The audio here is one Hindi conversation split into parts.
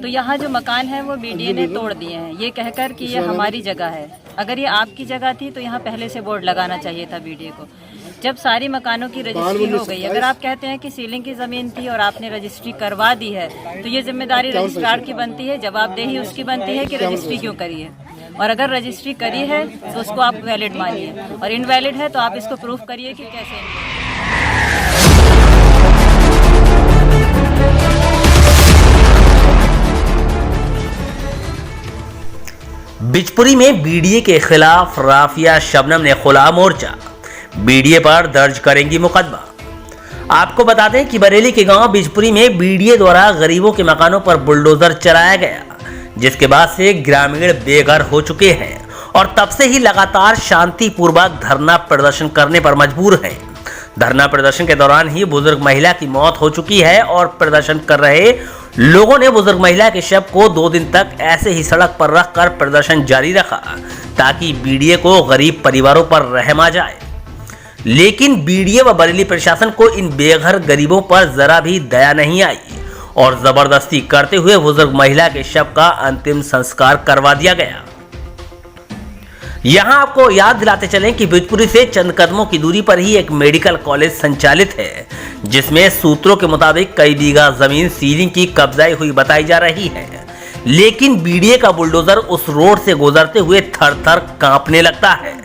तो यहाँ जो मकान है वो बीडीए ने तोड़ दिए हैं, ये कहकर कि ये हमारी जगह है। अगर ये आपकी जगह थी तो यहाँ पहले से बोर्ड लगाना चाहिए था बीडीए को। जब सारी मकानों की रजिस्ट्री हो गई, अगर आप कहते हैं कि सीलिंग की ज़मीन थी और आपने रजिस्ट्री करवा दी है, तो ये जिम्मेदारी रजिस्ट्रार की बनती है, जवाबदेही उसकी बनती है कि रजिस्ट्री क्यों करी है। और अगर रजिस्ट्री करी है तो उसको आप वैलिड मानिए, और इनवैलिड है तो आप इसको प्रूफ करिए कि कैसे। बिचपुरी में बीडीए के खिलाफ राफिया शबनम ने खुला मोर्चा, बीडीए पर दर्ज करेंगी मुकदमा। आपको बता दें कि बरेली के गांव बिचपुरी में बीडीए द्वारा गरीबों के मकानों पर बुलडोजर चलाया गया, जिसके बाद से ग्रामीण बेघर हो चुके हैं और तब से ही लगातार शांतिपूर्वक धरना प्रदर्शन करने पर मजबूर हैं। धरना प्रदर्शन के दौरान ही बुजुर्ग महिला की मौत हो चुकी है और प्रदर्शन कर रहे लोगों ने बुजुर्ग महिला के शव को 2 दिन तक ऐसे ही सड़क पर रखकर प्रदर्शन जारी रखा ताकि बीडीए को गरीब परिवारों पर रहम आ जाए। लेकिन बीडीए व बरेली प्रशासन को इन बेघर गरीबों पर जरा भी दया नहीं आई और जबरदस्ती करते हुए बुजुर्ग महिला के शव का अंतिम संस्कार करवा दिया गया। यहां आपको याद दिलाते चलें कि बिचपुरी से चंद कदमों की दूरी पर ही एक मेडिकल कॉलेज संचालित है, जिसमें सूत्रों के मुताबिक कई बीघा जमीन सीलिंग की कब्जाई हुई बताई जा रही है। लेकिन बीडीए का बुलडोजर उस रोड से गुजरते हुए थर थर कांपने लगता है,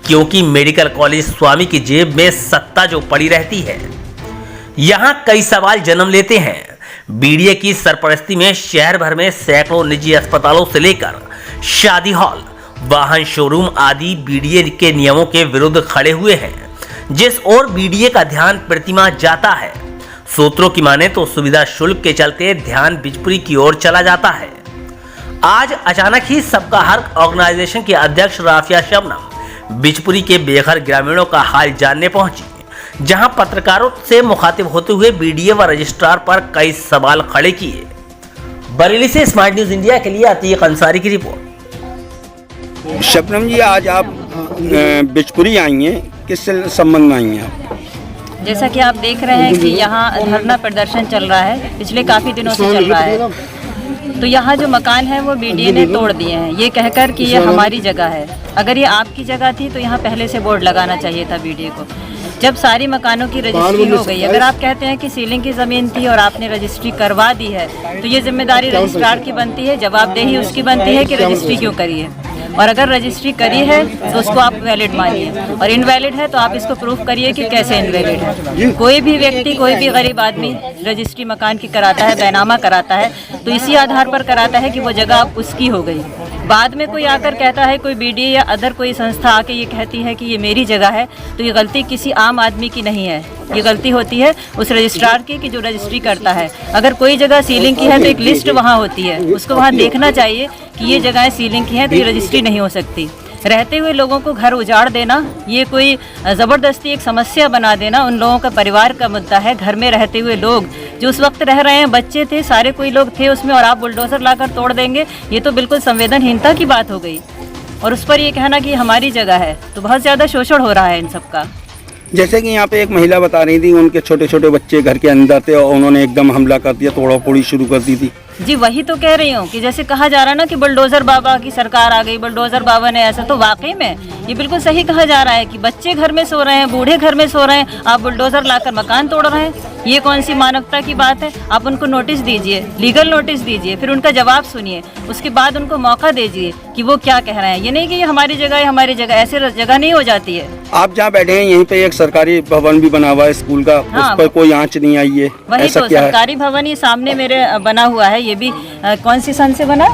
क्योंकि मेडिकल कॉलेज स्वामी की जेब में सत्ता जो पड़ी रहती है। यहां कई सवाल जन्म लेते हैं। बीडीए की सरपरस्ती में शहर भर में सैकड़ों निजी अस्पतालों से लेकर शादी हॉल, वाहन शोरूम आदि बीडीए के नियमों के विरुद्ध खड़े हुए हैं। जिस ओर बीडीए का ध्यान प्रतिमा जाता है, सूत्रों की माने तो सुविधा शुल्क के चलते ध्यान बिचपुरी की ओर चला जाता है। आज अचानक ही सबका हक ऑर्गेनाइजेशन के अध्यक्ष राफिया शबनम बिचपुरी के बेघर ग्रामीणों का हाल जानने पहुंची, जहां पत्रकारों से मुखातिब होते हुए बीडीए व रजिस्ट्रार पर कई सवाल खड़े किए। बरेली से स्मार्ट न्यूज इंडिया के लिए अतीक अंसारी की रिपोर्ट। शबनम जी, आज आप बिचपुरी आई हैं, किस संबंध में आई हैं आप? जैसा कि आप देख रहे हैं कि यहाँ धरना प्रदर्शन चल रहा है, पिछले काफ़ी दिनों से चल रहा है। तो यहाँ जो मकान है वो बीडीए ने तोड़ दिए हैं, ये कहकर कि ये हमारी जगह है। अगर ये आपकी जगह थी तो यहाँ पहले से बोर्ड लगाना चाहिए था बीडीए को। जब सारी मकानों की रजिस्ट्री हो गई, अगर आप कहते हैं कि सीलिंग की ज़मीन थी और आपने रजिस्ट्री करवा दी है, तो ये जिम्मेदारी रजिस्ट्रार की बनती है, जवाबदेही उसकी बनती है कि रजिस्ट्री क्यों करी है। और अगर रजिस्ट्री करी है तो उसको आप वैलिड मानिए, और इनवैलिड है तो आप इसको प्रूफ करिए कि कैसे इनवैलिड है। कोई भी व्यक्ति, कोई भी गरीब आदमी रजिस्ट्री मकान की कराता है, बैनामा कराता है, तो इसी आधार पर कराता है कि वो जगह अब उसकी हो गई। बाद में कोई आकर कहता है, कोई बीडीए या अदर कोई संस्था आके ये कहती है कि ये मेरी जगह है, तो ये गलती किसी आम आदमी की नहीं है, ये गलती होती है उस रजिस्ट्रार की कि जो रजिस्ट्री करता है। अगर कोई जगह सीलिंग की है तो एक लिस्ट वहाँ होती है, उसको वहाँ देखना चाहिए कि ये जगहें सीलिंग की हैं तो ये रजिस्ट्री नहीं हो सकती। रहते हुए लोगों को घर उजाड़ देना, ये कोई ज़बरदस्ती एक समस्या बना देना, उन लोगों का परिवार का मुद्दा है। घर में रहते हुए लोग जो उस वक्त रह रहे हैं, बच्चे थे, सारे कोई लोग थे उसमें, और आप बुलडोज़र लाकर तोड़ देंगे, ये तो बिल्कुल संवेदनहीनता की बात हो गई। और उस पर ये कहना कि हमारी जगह है, तो बहुत ज़्यादा शोषण हो रहा है इन सब का। जैसे कि यहाँ पे एक महिला बता रही थी, उनके छोटे छोटे बच्चे घर के अंदर थे और उन्होंने एकदम हमला कर दिया, तोड़ा फोड़ी शुरू कर दी थी। जी वही तो कह रही हूँ कि जैसे कहा जा रहा है ना कि बुलडोज़र बाबा की सरकार आ गई, बुलडोज़र बाबा ने ऐसा, तो वाकई में ये बिल्कुल सही कहा जा रहा है कि बच्चे घर में सो रहे हैं, बूढ़े घर में सो रहे हैं, आप बुलडोज़र लाकर मकान तोड़ रहे हैं। ये कौन सी मानवता की बात है? आप उनको नोटिस दीजिए, लीगल नोटिस दीजिए, फिर उनका जवाब सुनिए, उसके बाद उनको मौका दीजिए कि वो क्या कह रहे हैं। ये नहीं कि ये हमारी जगह है, हमारी जगह, ऐसे जगह नहीं हो जाती है। आप जहाँ बैठे हैं यहीं पे एक सरकारी भवन भी बना हुआ है स्कूल का, हाँ, उस पर कोई आंच नहीं आई है, वही ऐसा तो क्या सरकारी भवन ही सामने मेरे बना हुआ है। ये भी कौन सी सन से बना?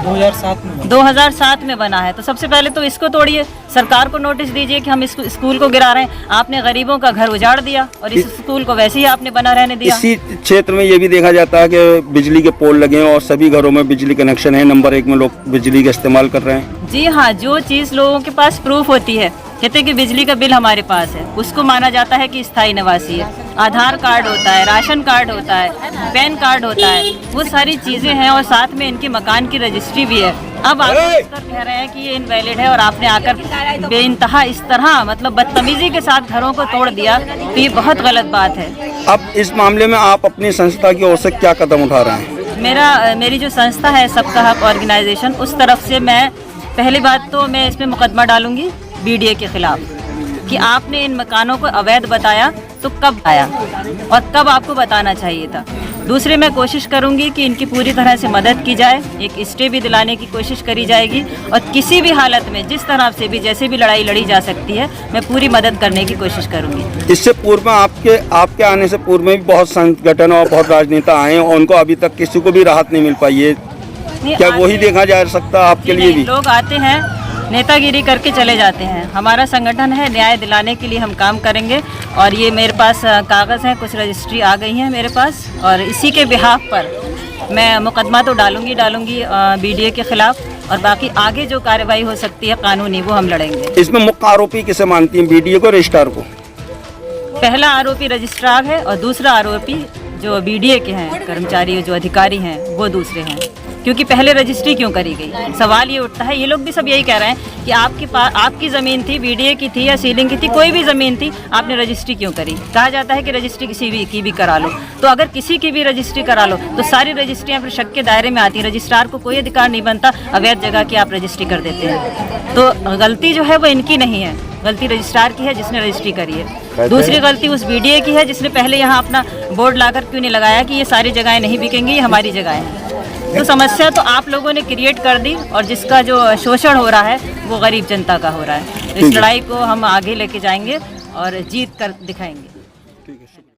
2007 में बना है। तो सबसे पहले तो इसको तोड़िए, सरकार को नोटिस दीजिए कि हम इस स्कूल को गिरा रहे हैं। आपने गरीबों का घर उजाड़ दिया और इस स्कूल को वैसे ही आपने बना रहने दिया। इसी क्षेत्र में ये भी देखा जाता है कि बिजली के पोल लगे हैं और सभी घरों में बिजली कनेक्शन है, नंबर 1 में लोग बिजली का इस्तेमाल कर रहे हैं। जी हाँ, जो चीज़ लोगों के पास प्रूफ होती है, कहते हैं कि बिजली का बिल हमारे पास है, उसको माना जाता है कि स्थायी निवासी है। आधार कार्ड होता है, राशन कार्ड होता है, पैन कार्ड होता है, वो सारी चीज़ें हैं, और साथ में इनके मकान की रजिस्ट्री भी है। अब आप कह रहे हैं कि ये इनवैलिड है और आपने आकर बेइंतहा इस तरह मतलब बदतमीजी के साथ घरों को तोड़ दिया, तो ये बहुत गलत बात है। अब इस मामले में आप अपनी संस्था की ओर से क्या कदम उठा रहे हैं? मेरी जो संस्था है सबका हक ऑर्गेनाइजेशन, उस तरफ से मैं पहली बात तो मैं इसमें मुकदमा डालूंगी बीडीए के खिलाफ कि आपने इन मकानों को अवैध बताया तो कब आया और कब आपको बताना चाहिए था। दूसरे मैं कोशिश करूंगी कि इनकी पूरी तरह से मदद की जाए, एक स्टे भी दिलाने की कोशिश करी जाएगी और किसी भी हालत में जिस तरह से भी जैसे भी लड़ाई लड़ी जा सकती है मैं पूरी मदद करने की कोशिश करूंगी। इससे पूर्व में आपके आने से पूर्व में भी बहुत संगठन और बहुत राजनेता आए और उनको अभी तक किसी को भी राहत नहीं मिल पाई है, क्या वही देखा जा सकता आपके लिए भी? लोग आते हैं नेतागिरी करके चले जाते हैं। हमारा संगठन है, न्याय दिलाने के लिए हम काम करेंगे और ये मेरे पास कागज़ हैं, कुछ रजिस्ट्री आ गई हैं मेरे पास और इसी के बिहाफ पर मैं मुकदमा तो डालूंगी बीडीए के खिलाफ और बाकी आगे जो कार्रवाई हो सकती है कानूनी वो हम लड़ेंगे। इसमें मुख्य आरोपी किसे मानती हैं, बीडीए को, रजिस्ट्रार को? पहला आरोपी रजिस्ट्रार है और दूसरा आरोपी जो बीडीए के हैं कर्मचारी जो अधिकारी हैं वो दूसरे हैं, क्योंकि पहले रजिस्ट्री क्यों करी गई। सवाल ये उठता है, ये लोग भी सब यही कह रहे हैं कि आपकी ज़मीन थी, बीडीए की थी या सीलिंग की थी, कोई भी ज़मीन थी, आपने रजिस्ट्री क्यों करी। कहा जाता है कि रजिस्ट्री किसी भी की भी करा लो, तो अगर किसी की भी रजिस्ट्री करा लो तो सारी रजिस्ट्रियाँ फिर शक के दायरे में आती हैं। रजिस्ट्रार को कोई अधिकार नहीं बनता अवैध जगह की आप रजिस्ट्री कर देते हैं। तो गलती जो है वो इनकी नहीं है, गलती रजिस्ट्रार की है जिसने रजिस्ट्री करी है। दूसरी गलती उस बीडीए की है जिसने पहले यहाँ अपना बोर्ड लाकर क्यों नहीं लगाया कि ये सारी जगहें नहीं बिकेंगी, ये हमारी जगह है। तो समस्या तो आप लोगों ने क्रिएट कर दी और जिसका जो शोषण हो रहा है वो गरीब जनता का हो रहा है। इस लड़ाई को हम आगे लेके जाएंगे और जीत कर दिखाएंगे।